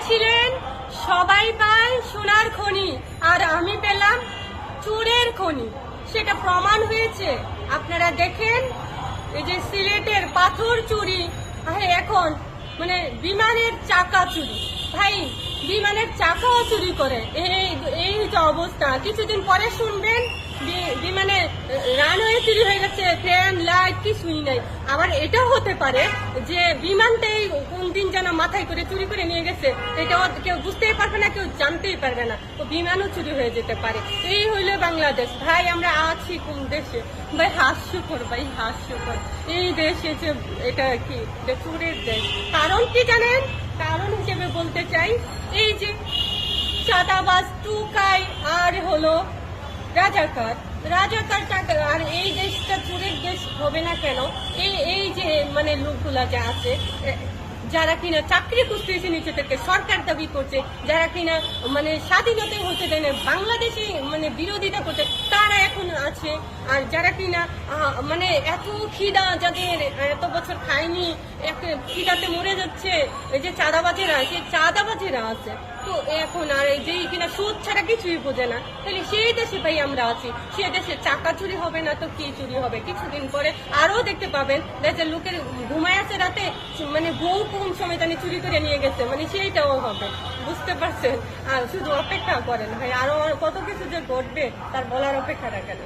বলেছিলেন সবাই পায় সোনার খনি আর আমি পেলাম চুরের খনি, সেটা প্রমাণ হয়েছে। আপনারা দেখেন এই যে সিলেটের পাথর চুরি, এখন মানে বিমানের চাকা চুরি। ভাই, বিমানের চাকাও চুরি করে, এই যে অবস্থা। কিছুদিন পরে শুনবেন বিমানে রানওয়ে চুরি হয়ে গেছে, ফ্যান লাইট কিছুই নাই। আবার এটাও হতে পারে যে বিমানটাই কোন দিন যেন মাথায় করে চুরি করে নিয়ে গেছে, এটাও কেউ বুঝতেই পারবে না, কেউ জানতেই পারবে না, তো বিমানও চুরি হয়ে যেতে পারে। এই হইলো বাংলাদেশ। ভাই, আমরা আছি কোন দেশে? ভাই হাস্যকর, ভাই হাস্যকর। এই দেশে যে এটা কি চুরের দেশ। কারণ কি জানেন? কারণ হিসেবে বলতে চাই, এই যে চাঁদাবাজ টুকাই আর হলো রাজাকার টাকা। আর এই দেশটা চুরের দেশ হবে না কেন? এই যে মানে লোকগুলা যা আছে, যারা কিনা চাকরি খুঁজতেছে নিচে থেকে, সরকার দাবি করছে, যারা কিনা মানে স্বাধীনতা হতে দেয় না, বাংলাদেশে মানে বিরোধিতা করছে, তারা এখন আছে। আর যারা কিনা মানে এত খিদা, যাদের এত বছর খায়নি, খিদাতে মরে যাচ্ছে, এই যে চাঁদাবাজেরা, সেই চাঁদাবাজেরা আছে। তো এখন আর এই যে কিনা সুদ ছাড়া কিছুই বোঝে না, তাহলে সেই দেশে ভাই আমরা আছি। সে দেশে চাকা চুরি হবে না তো কি চুরি হবে? কিছুদিন পরে আরো দেখতে পাবেন যে লোকের ঘুমায় আছে রাতে, মানে বউ কোন সময় জানি চুরি করে নিয়ে গেছে, মানে সেইটাও হবে। বুঝতে পারছেন? আর শুধু অপেক্ষা করেন ভাই, আরো কত কিছু যে ঘটবে তার বলার অপেক্ষা রাখেন।